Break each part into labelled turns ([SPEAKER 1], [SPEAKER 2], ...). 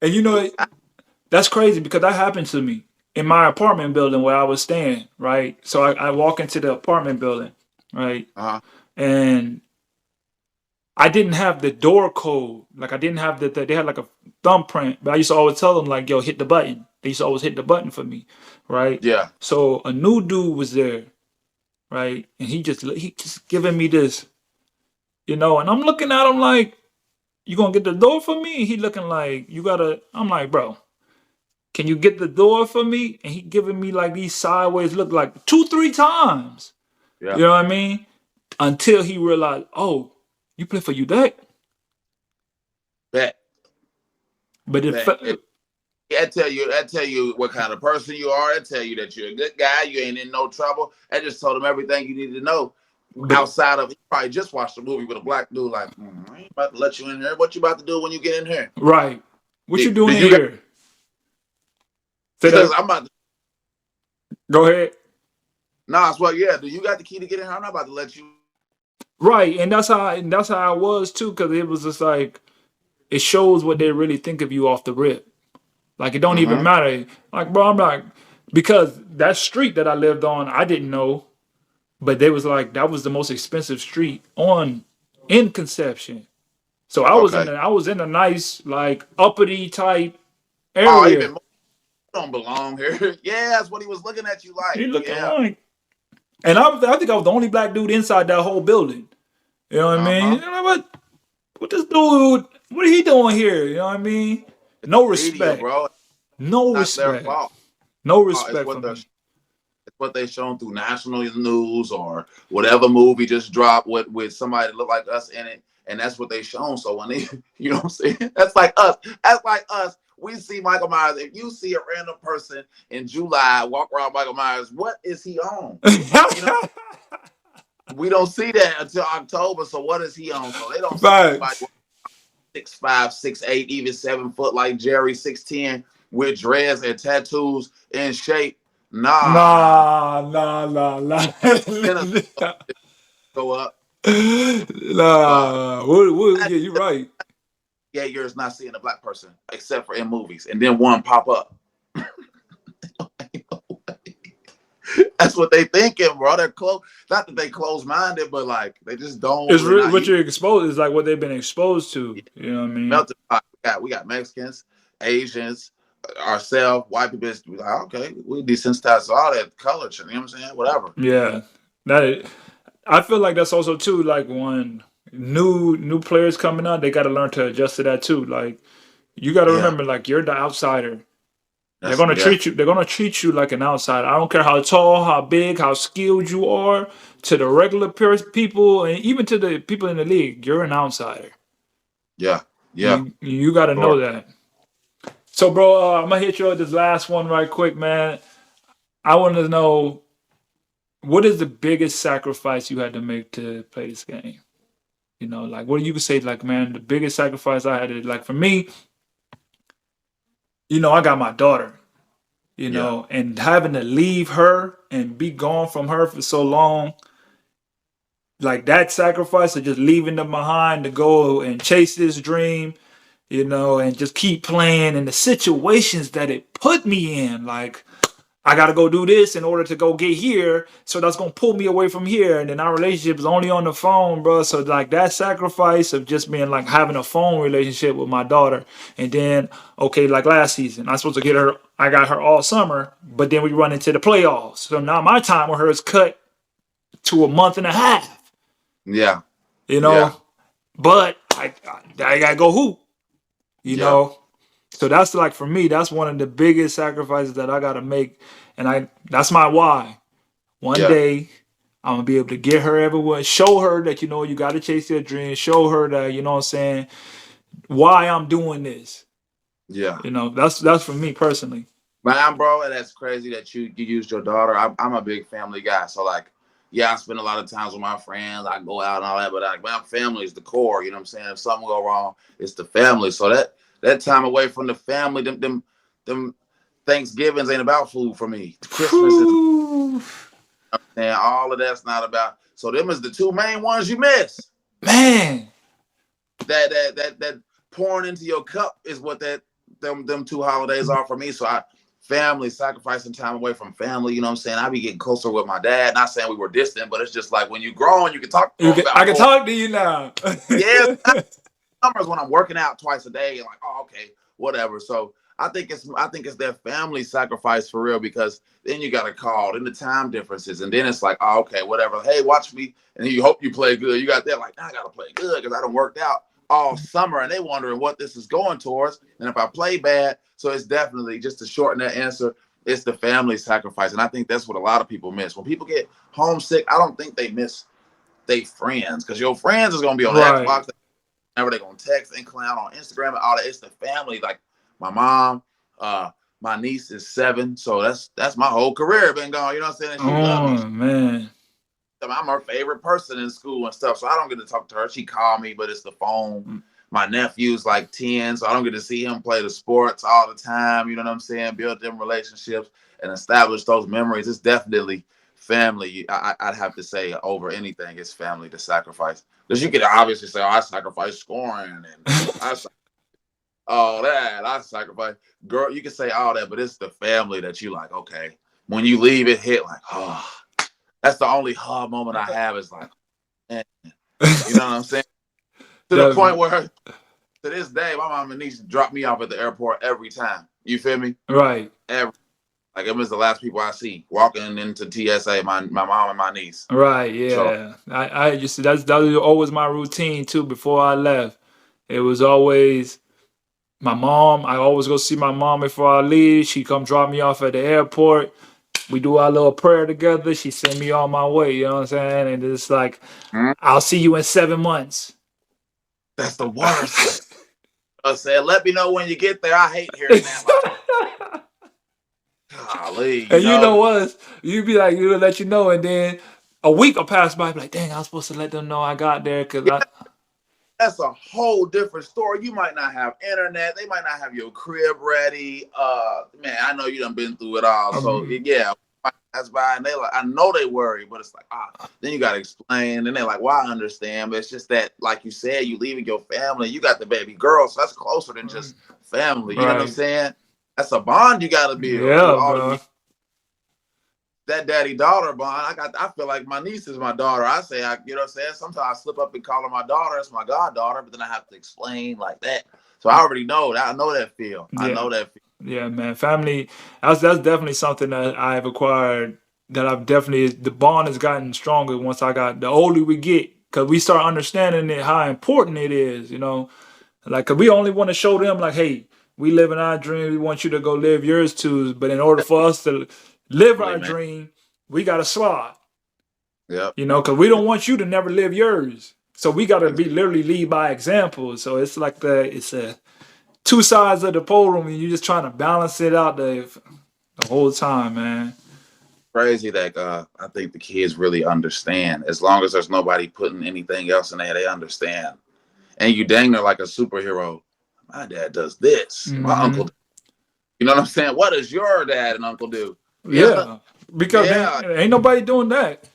[SPEAKER 1] And that's crazy because that happened to me in my apartment building where I was staying, right? So I walk into the apartment building, right?
[SPEAKER 2] Uh-huh.
[SPEAKER 1] And I didn't have the door code. Like I didn't have they had like a thumbprint, but I used to always tell them like, yo, hit the button. They used to always hit the button for me, right?
[SPEAKER 2] Yeah.
[SPEAKER 1] So a new dude was there, right? And he just giving me this, and I'm looking at him like, you gonna get the door for me? He looking like you gotta. I'm like, bro, can you get the door for me? And he giving me like these sideways look like two, three times.
[SPEAKER 2] Yeah.
[SPEAKER 1] You know what I mean? Until he realized, oh, you play for UDEC?
[SPEAKER 2] Bet.
[SPEAKER 1] But
[SPEAKER 2] Bet. I tell you what kind of person you are. I tell you that you're a good guy. You ain't in no trouble. I just told him everything you need to know.
[SPEAKER 1] but
[SPEAKER 2] Outside of, he probably just watched a movie with a black dude. Like, I ain't about to let you in here. What you about to do when you get in here?
[SPEAKER 1] right. What you
[SPEAKER 2] Do
[SPEAKER 1] doing
[SPEAKER 2] you got?
[SPEAKER 1] here? Say
[SPEAKER 2] Because
[SPEAKER 1] that.
[SPEAKER 2] I'm about to.
[SPEAKER 1] Go ahead.
[SPEAKER 2] Nah, well, yeah. Do you got the key to get in here? I'm not about to let you.
[SPEAKER 1] Right, and that's how I was too, because it was just like it shows what they really think of you off the rip. Like it don't even
[SPEAKER 2] Mm-hmm.
[SPEAKER 1] matter. Like, bro, I'm like, because that street that I lived on, I didn't know, but they was like that was the most expensive street on in Conception. So
[SPEAKER 2] Okay.
[SPEAKER 1] I was in a nice like uppity type
[SPEAKER 2] Oh,
[SPEAKER 1] area.
[SPEAKER 2] even more. You don't belong here. Yeah, that's what he was looking at you like.
[SPEAKER 1] He looking
[SPEAKER 2] Yeah.
[SPEAKER 1] like, and I think I was the only black dude inside that whole building. You know what I
[SPEAKER 2] Uh
[SPEAKER 1] mean?
[SPEAKER 2] huh.
[SPEAKER 1] You know what this dude, what are he doing here? You know what I mean? No
[SPEAKER 2] Media,
[SPEAKER 1] respect.
[SPEAKER 2] bro.
[SPEAKER 1] No
[SPEAKER 2] Not their
[SPEAKER 1] respect.
[SPEAKER 2] fault.
[SPEAKER 1] No
[SPEAKER 2] It's
[SPEAKER 1] respect for
[SPEAKER 2] what they're
[SPEAKER 1] me.
[SPEAKER 2] what they shown through national news or whatever movie just dropped with somebody that look like us in it, and that's what they shown. So when they, you know what I'm saying? That's like us. That's like us. We see Michael Myers. If you see a random person in July walk around Michael Myers, what is he on? You know, we don't see that until October. So what is he on? So they don't see anybody
[SPEAKER 1] Facts.
[SPEAKER 2] 6'5", 6'8", even 7 foot like Jerry 6'10" with dreads and tattoos in shape. Nah.
[SPEAKER 1] Nah, nah, nah, nah.
[SPEAKER 2] Then go up. Uh,
[SPEAKER 1] Nah. Yeah, you're right.
[SPEAKER 2] yeah, you're not seeing a black person except for in movies, and then one pop up. That's what they thinking, bro. They're close. Not that they close minded, but like they just don't.
[SPEAKER 1] It's
[SPEAKER 2] They're not
[SPEAKER 1] what
[SPEAKER 2] used.
[SPEAKER 1] you're exposed is like what they've been exposed
[SPEAKER 2] To
[SPEAKER 1] to.
[SPEAKER 2] it.
[SPEAKER 1] You know what I mean?
[SPEAKER 2] Melted pot. We got Mexicans, Asians, ourselves, white people. We like, okay, we desensitized to all that color. You know what I'm saying? Whatever.
[SPEAKER 1] Yeah. That I feel like that's also too like when new players coming out, they got to learn to adjust to that too. Like you got to
[SPEAKER 2] Yeah.
[SPEAKER 1] remember, like you're the outsider. They're
[SPEAKER 2] That's
[SPEAKER 1] gonna
[SPEAKER 2] yeah.
[SPEAKER 1] treat you. They're gonna treat you like an outsider. I don't care how tall, how big, how skilled you are. To the regular people, and even to the people in the league, you're an outsider.
[SPEAKER 2] Yeah. Yeah.
[SPEAKER 1] You got to
[SPEAKER 2] Sure.
[SPEAKER 1] know that. So, bro, I'm gonna hit you with this last one right quick, man. I want to know what is the biggest sacrifice you had to make to play this game. Like what you could say, like, man, the biggest sacrifice I had to, like, for me, I got my daughter.
[SPEAKER 2] Yeah.
[SPEAKER 1] And having to leave her and be gone from her for so long, like that sacrifice of just leaving them behind to go and chase this dream, and just keep playing and the situations that it put me in, like I gotta go do this in order to go get here, so that's gonna pull me away from here, and then our relationship is only on the phone, bro. So like that sacrifice of just being like having a phone relationship with my daughter, and then okay, like last season, I'm supposed to get her. I got her all summer, but then we run into the playoffs, so now my time with her is cut to a month and a half.
[SPEAKER 2] Yeah.
[SPEAKER 1] You
[SPEAKER 2] Yeah.
[SPEAKER 1] know, but I gotta go hoop. You
[SPEAKER 2] Yeah.
[SPEAKER 1] know, so that's like for me, that's one of the biggest sacrifices that I gotta make, and that's my why. One
[SPEAKER 2] Yeah.
[SPEAKER 1] day I'm gonna be able to get her everywhere, show her that you gotta chase your dreams, show her that what I'm saying, why I'm doing this.
[SPEAKER 2] Yeah.
[SPEAKER 1] That's for me personally.
[SPEAKER 2] Man, bro, and that's crazy that you used your daughter. I'm a big family guy, so like, yeah, I spend a lot of times with my friends. I go out and all that, but like, my family is the core. You know what I'm saying? If something go wrong, it's the family. So that time away from the family, them Thanksgivings ain't about food for me. Christmas is,
[SPEAKER 1] Whew.
[SPEAKER 2] and all of that's not about. So them is the two main ones you miss.
[SPEAKER 1] Man,
[SPEAKER 2] That pouring into your cup is what that them 2 holidays are for me. So family, sacrificing time away from family. You know what I'm saying? I be getting closer with my dad. Not saying we were distant, but it's just like when you grown, you can talk to him
[SPEAKER 1] I
[SPEAKER 2] about
[SPEAKER 1] can talk to you now.
[SPEAKER 2] yes. Summers when I'm working out twice a day, like, oh, okay, whatever. So I think it's their family sacrifice for real, because then you got to call, then the time differences, and then it's like, oh, okay, whatever. Hey, watch me, and you hope you play good. You got that, like, I gotta play good because I done worked out all summer, and they wondering what this is going towards, and if I play bad. So it's definitely, just to shorten that answer, it's the family sacrifice, and I think that's what a lot of people miss when people get homesick. I don't think they miss their friends, because your friends is gonna be on the
[SPEAKER 1] Right.
[SPEAKER 2] Xbox. Whenever they're gonna text and clown on Instagram and all that, it's the family. Like my mom, my niece is 7, so that's my whole career been gone. You know what I'm saying? And she loved me.
[SPEAKER 1] Oh man.
[SPEAKER 2] I'm her favorite person in school and stuff, so I don't get to talk to her. She called me, but it's the phone. My nephew's like 10, so I don't get to see him play the sports all the time. You know what I'm saying? Build them relationships and establish those memories. It's definitely family. I'd have to say over anything, it's family to sacrifice. Because you could obviously say, oh, I sacrifice scoring and I all that. I sacrifice. Girl, you can say all that, but it's the family that you like, okay. When you leave, it hit like, oh, that's the only hard moment I have is like, man. You know what I'm saying? To the point where, to this day, my mom and niece drop me off at the airport every time. You feel me?
[SPEAKER 1] Right.
[SPEAKER 2] Like, it was the last people I see walking into TSA, my mom and my niece.
[SPEAKER 1] Right, yeah.
[SPEAKER 2] So,
[SPEAKER 1] I just that was always my routine too before I left. It was always my mom. I always go see my mom before I leave. She come drop me off at the airport. We do our little prayer together. She send me on my way, you know what I'm saying? And it's like, I'll see you in 7 months.
[SPEAKER 2] That's the worst. I said, let me know when you get there. I hate hearing that. Golly,
[SPEAKER 1] And you know what? You'd be like, you would let you know, and then a week will pass by. I'd be like, dang, I was supposed to let them know I got there because
[SPEAKER 2] that's a whole different story. You might not have internet. They might not have your crib ready. Man, I know you done been through it all. So yeah, that's by, and they like, I know they worry, but it's like, then you gotta explain, and they're like, well, I understand, but it's just that, like you said, you leaving your family, you got the baby girl, so that's closer than just family. You know what I'm saying? That's a bond you gotta build.
[SPEAKER 1] Yeah, bro.
[SPEAKER 2] That daddy-daughter bond, I feel like my niece is my daughter. I say, you know what I'm saying? Sometimes I slip up and call her my daughter. It's my goddaughter, but then I have to explain like that. So I already know that. I know that feel.
[SPEAKER 1] Yeah.
[SPEAKER 2] I know that feel.
[SPEAKER 1] Yeah, man. Family, that's definitely something that I've acquired, that I've definitely, the bond has gotten stronger once the older we get, because we start understanding it, how important it is, you know? Like, cause we only want to show them, like, hey, we live in our dream. We want you to go live yours too. But in order for us to live our dream, we got to slide.
[SPEAKER 2] Yeah.
[SPEAKER 1] You know, because we don't want you to never live yours. So we got to literally lead by example. So it's like it's a two sides of the pole, and you're just trying to balance it out the whole time, man.
[SPEAKER 2] Crazy that I think the kids really understand. As long as there's nobody putting anything else in there, they understand. And you dang near like a superhero. My dad does this. My uncle. You know what I'm saying? What does your dad and uncle do?
[SPEAKER 1] Yeah, because ain't nobody doing that.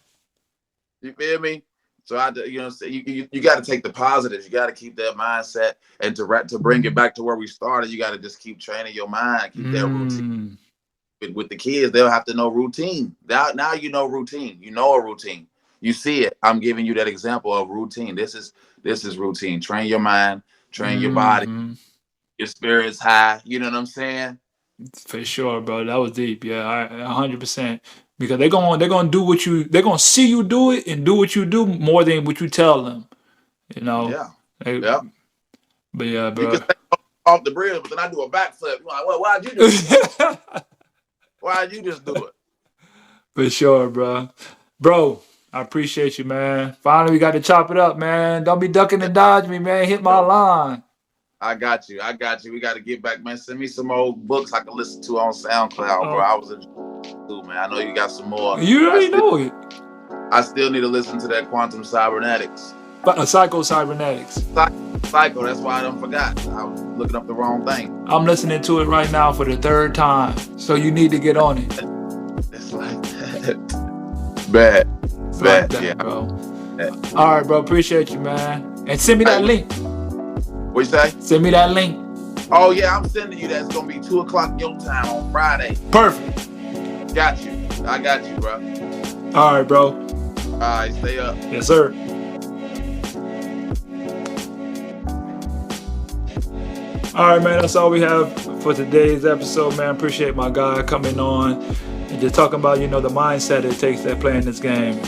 [SPEAKER 2] You feel me? So you got to take the positives. You got to keep that mindset, and to bring it back to where we started, you got to just keep training your mind, keep that routine. With the kids, they'll have to know routine. Now you know routine. You know a routine. You see it. I'm giving you that example of routine. This is routine. Train your mind, train your body, your spirits high. You know what I'm saying?
[SPEAKER 1] For sure, bro. That was deep. Yeah, 100%. Because they're gonna do they're gonna see you do it and do what you do more than what you tell them. You know.
[SPEAKER 2] Yeah.
[SPEAKER 1] But yeah, bro.
[SPEAKER 2] You can stay off the bridge, but then I do a backflip. You're like, well, why'd you do it? Why'd you just do it?
[SPEAKER 1] For sure, bro. Bro, I appreciate you, man. Finally, we got to chop it up, man. Don't be ducking and dodging me, man. Hit my line.
[SPEAKER 2] I got you. We got to get back, man. Send me some old books I can listen to on SoundCloud, bro. I was in school, man. I know you got some more.
[SPEAKER 1] You already know it.
[SPEAKER 2] I still need to listen to that Quantum Cybernetics.
[SPEAKER 1] Psycho Cybernetics.
[SPEAKER 2] Psycho, that's why I done forgot. I was looking up the wrong thing.
[SPEAKER 1] I'm listening to it right now for the 3rd time. So you need to get on it.
[SPEAKER 2] It's like that. Bad. Like that, yeah.
[SPEAKER 1] Bro. All right, bro. Appreciate you, man. And send me that link.
[SPEAKER 2] What you say?
[SPEAKER 1] Send me that link.
[SPEAKER 2] Oh yeah, I'm sending you that. It's gonna be 2 o'clock your time on Friday.
[SPEAKER 1] Perfect.
[SPEAKER 2] Got you. I got you, bro.
[SPEAKER 1] All right, bro.
[SPEAKER 2] All right, stay up.
[SPEAKER 1] Yes, sir. All right, man. That's all we have for today's episode, man. Appreciate my guy coming on and just talking about, you know, the mindset it takes to play in this game.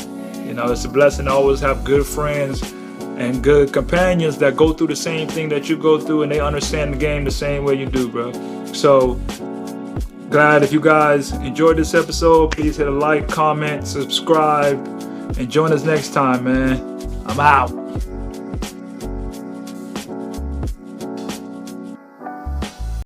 [SPEAKER 1] You know, it's a blessing to always have good friends and good companions that go through the same thing that you go through, and they understand the game the same way you do, bro. So glad if you guys enjoyed this episode. Please hit a like, comment, subscribe, and join us next time, man. I'm out.